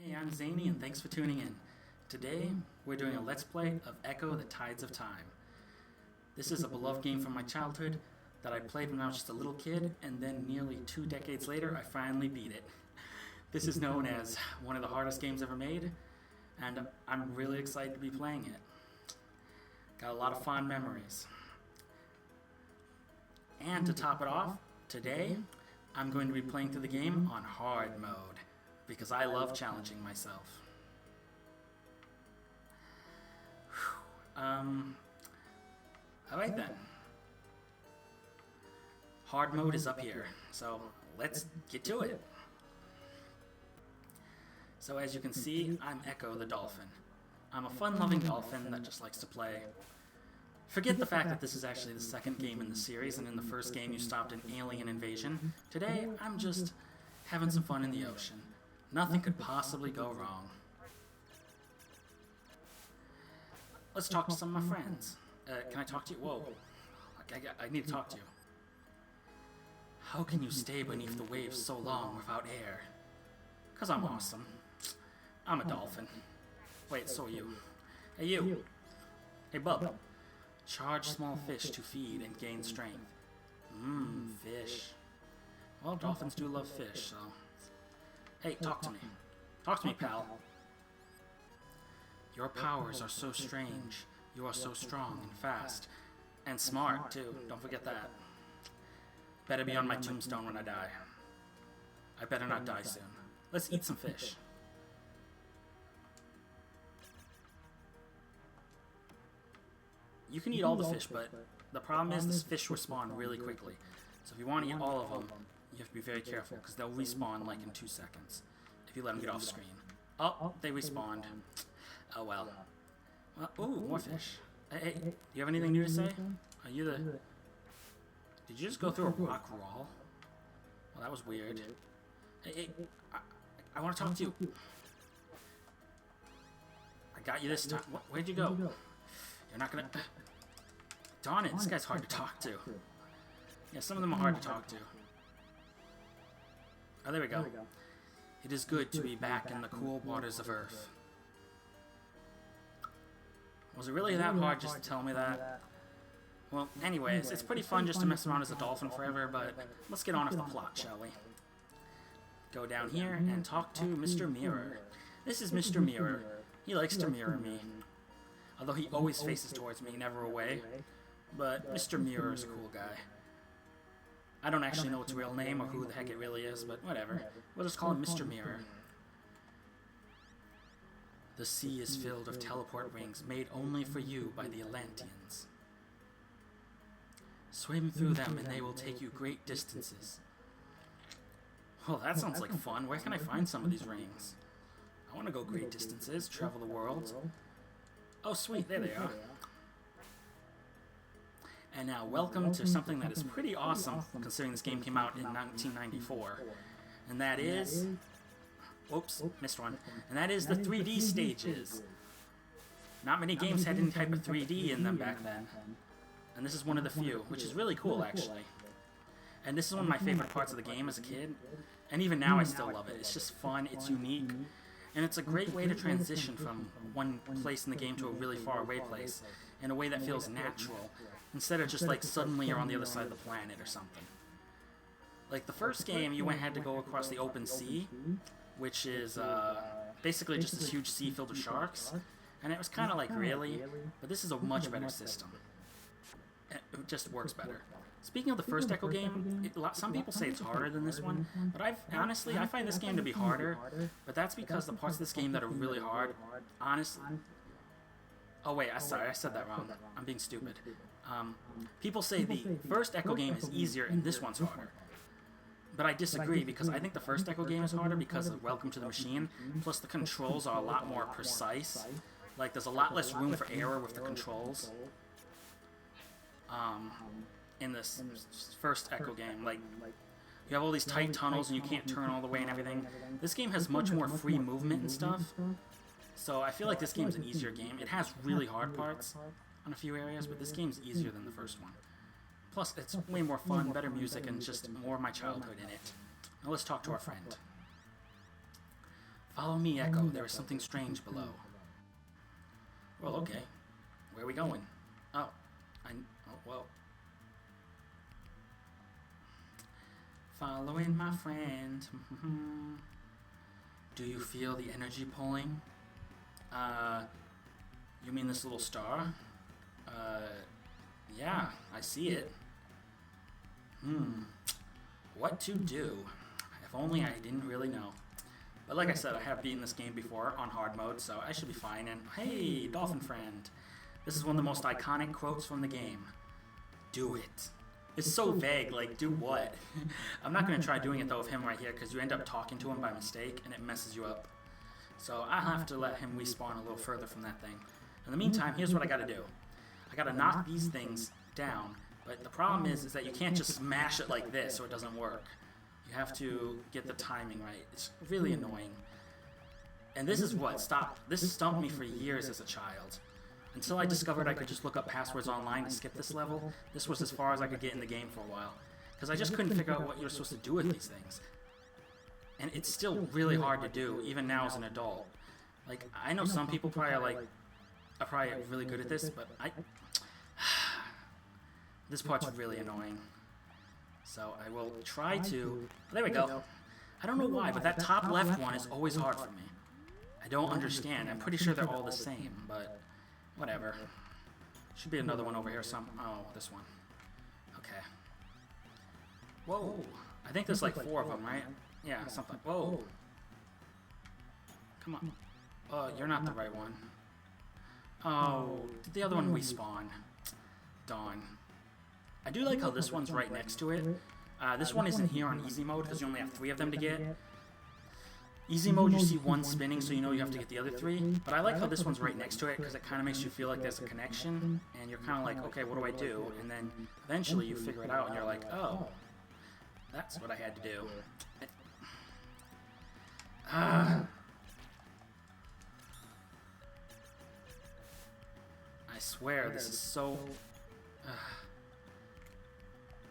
Hey, I'm Zany and thanks for tuning in. Today, we're doing a Let's Play of Ecco, the Tides of Time. This is a beloved game from my childhood that I played when I was just a little kid, and then nearly 2 decades later, I finally beat it. This is known as one of the hardest games ever made, and I'm really excited to be playing it. Got a lot of fond memories. And to top it off, today, I'm going to be playing through the game on hard mode, because I love challenging myself. Alright then. Hard mode is up here, so let's get to it. So as you can see, I'm Ecco the dolphin. I'm a fun-loving dolphin that just likes to play. Forget the fact that this is actually the second game in the series, and in the first game you stopped an alien invasion. Today, I'm just having some fun in the ocean. Nothing could possibly go wrong. Let's talk to some of my friends. Can I talk to you? Whoa. I need to talk to you. How can you stay beneath the waves so long without air? 'Cause I'm awesome. I'm a dolphin. Wait, so are you. Hey you. Hey bub. Charge small fish to feed and gain strength. Fish. Well, dolphins do love fish, so... Hey, talk to me. Talk to me, pal. Your powers are so strange. You are so strong and fast. And smart, too. Don't forget that. Better be on my tombstone when I die. I better not die soon. Let's eat some fish. You can eat all the fish, but the problem is this fish respawn really quickly. So if you want to eat all of them, you have to be very careful, because they'll respawn like in 2 seconds, if you let them get off screen. Oh, they respawned. Oh well. Ooh, more fish. Hey, do you have anything new to say? Are you the... Did you just go through a rock wall? Well, that was weird. Hey, I want to talk to you. I got you this time. Where'd you go? You're not gonna... Darn it, this guy's hard to talk to. Yeah, some of them are hard to talk to. Oh, there we go. It is good to be back in the cool waters of Earth. Was it really that hard just to tell me that? Well, anyways, it's pretty fun just to mess around as a dolphin forever, but let's get on with the plot, shall we? Go down here and talk to Mr. Mirror. This is Mr. Mirror. He likes to mirror me. Although he always faces towards me, never away. But Mr. Mirror is a cool guy. I don't actually know its real name or who the heck it really is, but whatever. We'll just call him Mr. Mirror. The sea is filled with teleport rings made only for you by the Atlanteans. Swim through them and they will take you great distances. Well, that sounds like fun. Where can I find some of these rings? I want to go great distances, travel the world. Oh sweet, there they are. And now, welcome to something that is pretty awesome, considering this game came out in 1994. And that is... Whoops, missed one. And that is the 3D stages. Not many games had any type of 3D in them back then. And this is one of the few, which is really cool, actually. And this is one of my favorite parts of the game as a kid. And even now I still love it. It's just fun, it's unique. And it's a great way to transition from one place in the game to a really far away place in a way that feels natural, instead of just like suddenly you're on the other side of the planet or something. Like the first game, you had to go across the open sea, which is basically just this huge sea filled with sharks, and it was kind of like, really? But this is a much better system. It just works better. Speaking of the first Ecco game, some people say it's harder than this one, but honestly, I find this game to be harder, but that's because the parts of this game that are really hard, honestly... Oh wait, sorry, I said that wrong. I'm being stupid. People say the first Ecco game is easier and this one's harder. But I disagree, because I think the first Ecco game is harder because of Welcome to the Machine, plus the controls are a lot more precise. Like, there's a lot less room for error with the controls. In this first Ecco game, like, you have all these tight tunnels and you can't turn all the way and everything. This game has much more free movement and stuff, so I feel like this game's an easier game. It has really hard parts on a few areas, but this game's easier than the first one. Plus, it's way more fun, better music, and just more of my childhood in it. Now let's talk to our friend. Follow me, Echo. There is something strange below. Well, okay. Where are we going? Oh, well. Following my friend. Do you feel the energy pulling? You mean this little star? Yeah, I see it. What to do? If only I didn't really know. But like I said, I have beaten this game before on hard mode, so I should be fine. And hey, dolphin friend. This is one of the most iconic quotes from the game. Do it. It's so vague, like, do what? I'm not going to try doing it, though, with him right here, because you end up talking to him by mistake, and it messes you up. So I'll have to let him respawn a little further from that thing. In the meantime, here's what I got to do. I got to knock these things down, but the problem is that you can't just smash it like this so it doesn't work. You have to get the timing right. It's really annoying. And this is what this stumped me for years as a child. Until I discovered I could just look up passwords online to skip this level, this was as far as I could get in the game for a while. Because I just couldn't figure out what you were supposed to do with these things. And it's still really hard to do, even now as an adult. Like, I know some people probably are probably really good at this, but this part's really annoying. So I will try to... There we go. I don't know why, but that top left one is always hard for me. I don't understand. I'm pretty sure they're all the same, but... Whatever. Should be another one over here oh, this one. Okay. Whoa. I think there's like 4 of them, right? Yeah, something. Whoa. Come on. Oh, you're not the right one. Oh, did the other one respawn? Darn. I do like how this one's right next to it. This one isn't here on easy mode because you only have 3 of them to get. Easy mode, you see one spinning, so you know you have to get the other 3. But I like how this one's right next to it, because it kind of makes you feel like there's a connection, and you're kind of like, okay, what do I do? And then eventually you figure it out, and you're like, oh, that's what I had to do. I swear, this is so...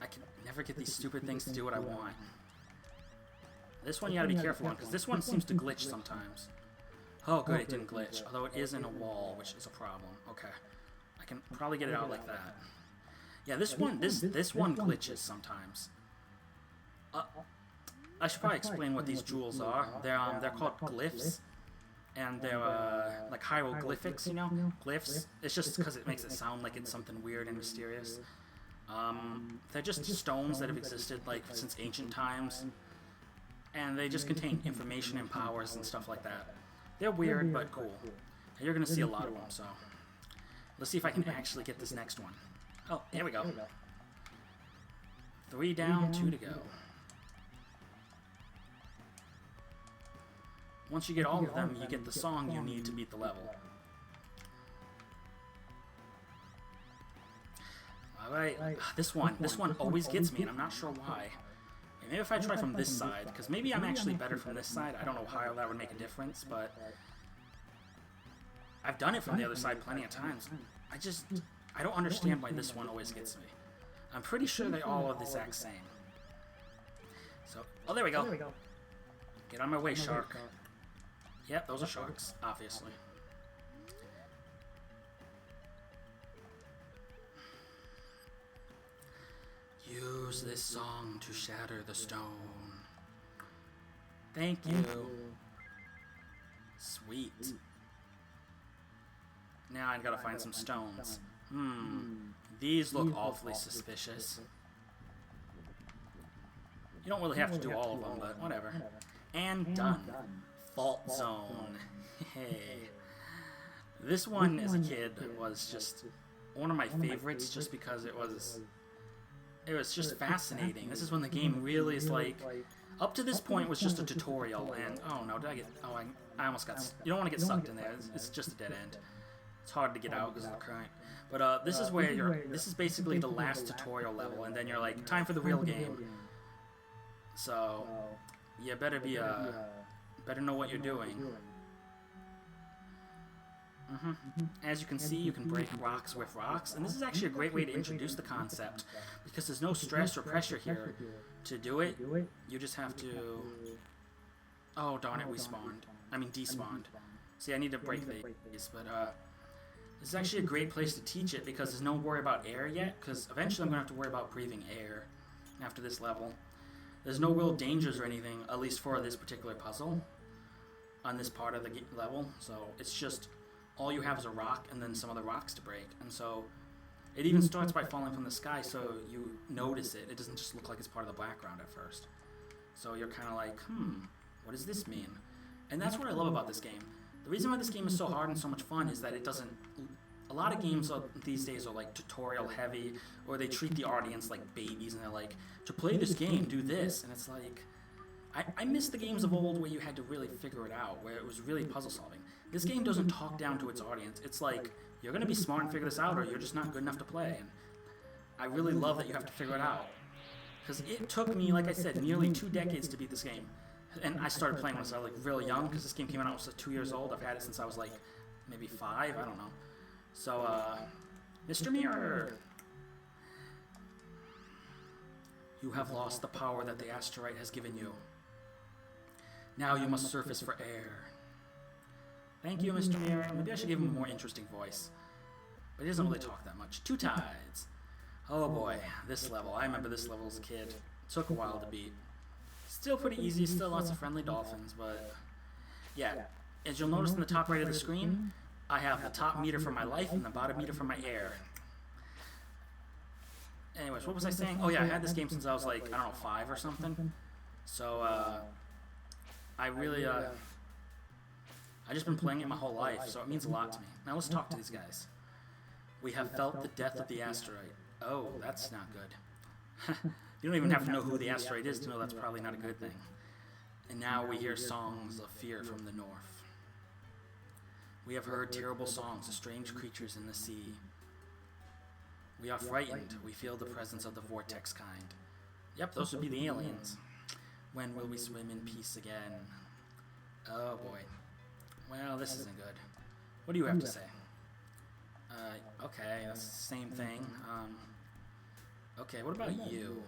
I can never get these stupid things to do what I want. This one you gotta be careful on, because this one seems to glitch sometimes. Oh, good, it didn't glitch. Although it is in a wall, which is a problem. Okay. I can probably get it out like that. Yeah, this one glitches sometimes. I should probably explain what these jewels are. They're called glyphs. And they're, like hieroglyphics, you know? Glyphs. It's just because it makes it sound like it's something weird and mysterious. They're just stones that have existed, like, since ancient times. And they just contain information and powers and stuff like that. They're weird, but cool. And you're going to see a lot of them, so... Let's see if I can actually get this next one. Oh, here we go. 3 down, 2 to go. Once you get all of them, you get the song you need to beat the level. Alright, this one always gets me, and I'm not sure why. Maybe if I try from this side, because maybe I'm actually better from this side. I don't know how that would make a difference, but... I've done it from the other side plenty of times. I don't understand why this one always gets me. I'm pretty sure they all are the exact same. So, oh, there we go. Get on my way, shark. Yep, those are sharks, obviously. Use this song to shatter the stone. Thank you. Sweet. Now I gotta find some stones. These look awfully suspicious. You don't really have to do all of them, but whatever. And done. Fault zone. Hey. This one, as a kid, was just one of my favorites just because it was just fascinating. This is when the game really is like... Up to this point was just a tutorial, and... Oh no, did I get... Oh, I almost got... You don't want to get sucked in there. It's just a dead end. It's hard to get out because of the current. But this is where you're... This is basically the last tutorial level, and then you're like, time for the real game. So, you better be, better know what you're doing. As you can see, you can break rocks with rocks, and this is actually a great way to introduce the concept, because there's no stress or pressure here to do it. You just have to Oh, darn it, we spawned. I mean, despawned. See, I need to break these, but, this is actually a great place to teach it because there's no worry about air yet, because eventually I'm going to have to worry about breathing air after this level. There's no real dangers or anything, at least for this particular puzzle, on this part of the level, so it's just all you have is a rock and then some other rocks to break, and so it even starts by falling from the sky, so you notice it. It doesn't just look like it's part of the background at first. So you're kind of like, what does this mean? And that's what I love about this game. The reason why this game is so hard and so much fun is that it doesn't... A lot of games these days are like tutorial heavy, or they treat the audience like babies, and they're like, to play this game, do this. And it's like... I miss the games of old where you had to really figure it out, where it was really puzzle solving. This game doesn't talk down to its audience. It's like, you're going to be smart and figure this out, or you're just not good enough to play. And I really love that you have to figure it out. Because it took me, like I said, nearly 2 decades to beat this game. And I started playing when I was like really young, because this game came out when I was 2 years old. I've had it since I was like maybe 5, I don't know. So, Mr. Mirror, you have lost the power that the asteroid has given you. Now you must surface for air. Thank you, Mr. Mirror. Maybe I should give him a more interesting voice. But he doesn't really talk that much. Two Tides. Oh boy, this level. I remember this level as a kid. Took a while to beat. Still pretty easy, still lots of friendly dolphins, but... Yeah, as you'll notice in the top right of the screen, I have the top meter for my life and the bottom meter for my air. Anyways, what was I saying? Oh yeah, I had this game since I was like, I don't know, 5 or something. So, I really, I've just been playing it my whole life, so it means a lot to me. Now let's talk to these guys. We have felt the death of the asteroid. Oh, that's not good. You don't even have to know who the asteroid is to know that's probably not a good thing. And now we hear songs of fear from the north. We have heard terrible songs of strange creatures in the sea. We are frightened. We feel the presence of the Vortex kind. Yep, those would be the aliens. When will we swim in peace again? Oh boy. Well, this isn't good. What do you have to say? Okay, that's the same thing. Okay, what about you?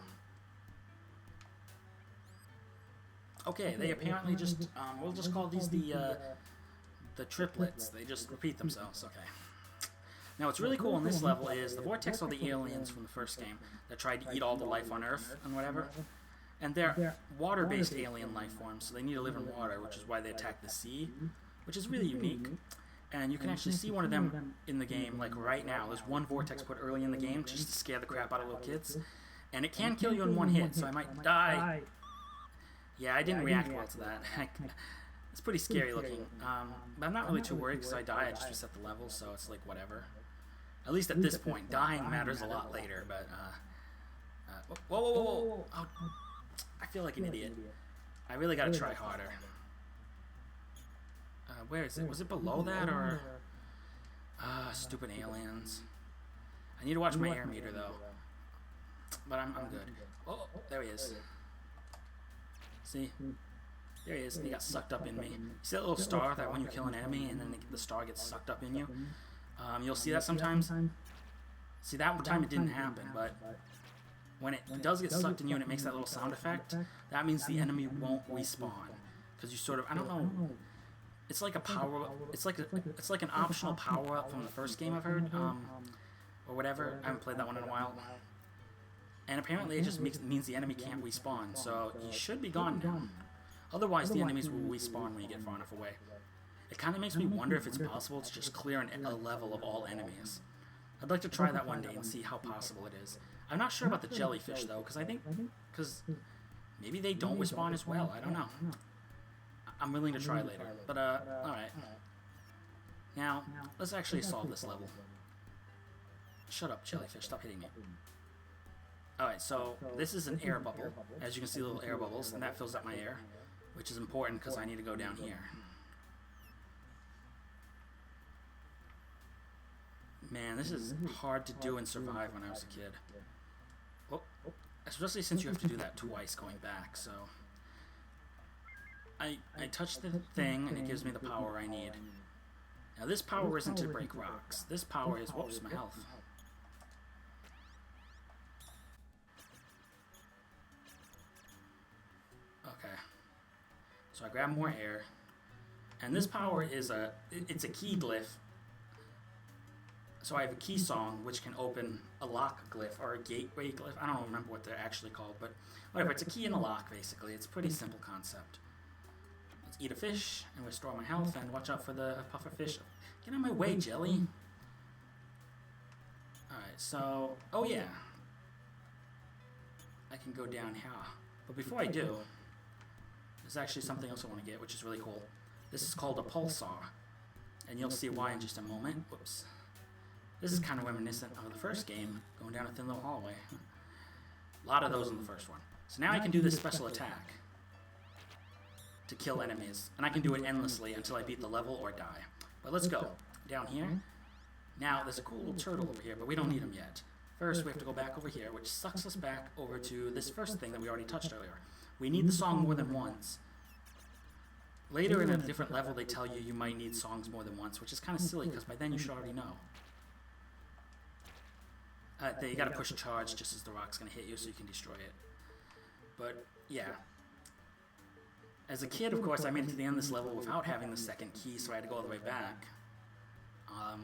Okay, they apparently just, we'll just call these the triplets. They just repeat themselves, okay. Now, what's really cool in this level is the Vortex are the aliens from the first game that tried to eat all the life on Earth and whatever. And they're water-based alien life forms, so they need to live in water, which is why they attack the sea, which is really unique. And you can actually see one of them in the game, like right now. There's one Vortex put early in the game just to scare the crap out of little kids. And it can kill you in one hit, so I might die. Yeah, I didn't react well to that. It's pretty scary looking. But I'm not really too worried because I die, I just reset the level, so it's like whatever. At least at this point. Dying matters a lot later, but... whoa, whoa, whoa, whoa! Oh, I feel like an idiot. I really gotta try harder. Where is it? Was it below that, or... stupid aliens. I need to watch my air meter, though. But I'm good. Oh, there he is. See? There he is. He got sucked up in me. You see that little star that when you kill an enemy and then the star gets sucked up in you? You'll see that sometimes. See, that time it didn't happen, but when it does get sucked in you and it makes that little sound effect, that means the enemy won't respawn. Because you sort of, I don't know, it's like a power, it's like an optional power-up from the first game I've heard, or whatever. I haven't played that one in a while. And apparently it just means the enemy can't respawn, so you should be gone now. Otherwise, the enemies will respawn when you get far enough away. It kind of makes me wonder if it's possible to just clear a level of all enemies. I'd like to try that one day and see how possible it is. I'm not sure about the jellyfish, though, because maybe they don't respawn as well. I don't know. I'm willing to try later. But, alright. Now, let's actually solve this level. Shut up, jellyfish. Stop hitting me. Alright, so this is an air bubble. As you can see, little air bubbles, and that fills up my air, which is important because I need to go down here. Man, this is hard to do and survive when I was a kid. Well, especially since you have to do that twice going back, so... I touch the thing, and it gives me the power I need. Now, this power isn't to break rocks. This power is... Whoops, my health. So So I grab more air. And this power is it's a key glyph. So I have a key song, which can open a lock glyph, or a gateway glyph. I don't remember what they're actually called, but whatever. It's a key and a lock, basically. It's a pretty simple concept. Let's eat a fish, and restore my health, and watch out for the puffer fish. Get out of my way, Jelly. Alright, so... Oh, yeah. I can go down here. But before I do, there's actually something else I want to get, which is really cool. This is called a pulsar. And you'll see why in just a moment. Whoops. This is kind of reminiscent of the first game, going down a thin little hallway. A lot of those in the first one. So now I can do this special attack to kill enemies. And I can do it endlessly until I beat the level or die. But let's go. Down here. Now, there's a cool little turtle over here, but we don't need him yet. First, we have to go back over here, which sucks us back over to this first thing that we already touched earlier. We need the song more than once. Later in a different level, they tell you you might need songs more than once, which is kind of silly, because by then you should already know. You gotta push charge just as the rock's gonna hit you so you can destroy it. But, yeah. As a kid, of course, I made it to the end of this level without having the second key, so I had to go all the way back.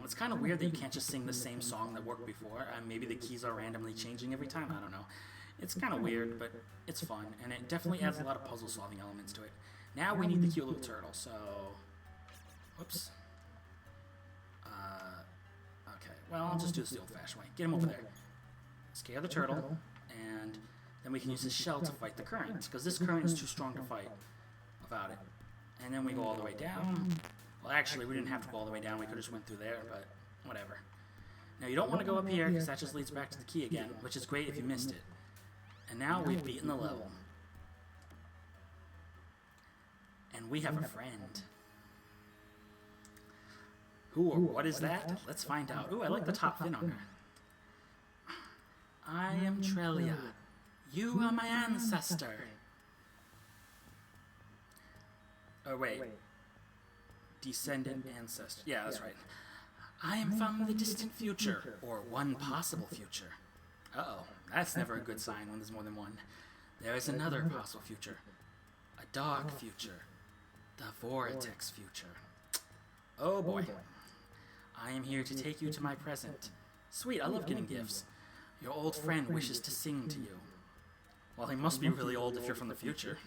It's kind of weird that you can't just sing the same song that worked before. Maybe the keys are randomly changing every time, I don't know. It's kind of weird, but it's fun, and it definitely adds a lot of puzzle-solving elements to it. Now we need the cute little turtle, so... Whoops. Okay, well, I'll just do this the old-fashioned way. Get him over there. Scare the turtle, and then we can use his shell to fight the current, because this current is too strong to fight without it. And then we go all the way down. Well, actually, we didn't have to go all the way down. We could have just went through there, but whatever. Now, you don't want to go up here, because that just leads back to the key again, which is great if you missed it. And now we've beaten the level. And we have a friend. Who or what is that? Let's find out. Ooh, I like the top fin on her. I am Trelia. You are my ancestor. Oh, wait. Descendant ancestor. Yeah, that's right. I am from the distant future, or one possible future. Uh-oh, that's never a good sign when there's more than one. There is another possible future. A dark future. The Vortex future. Oh boy. I am here to take you to my present. Sweet, I love getting gifts. Your old friend wishes to sing to you. Well, he must be really old if you're from the future.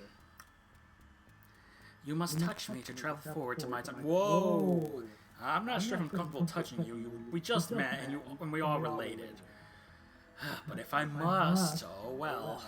You must touch me to travel forward to my time. Whoa! I'm not sure if I'm comfortable touching you. We just met, and we are related. But if I must, oh well.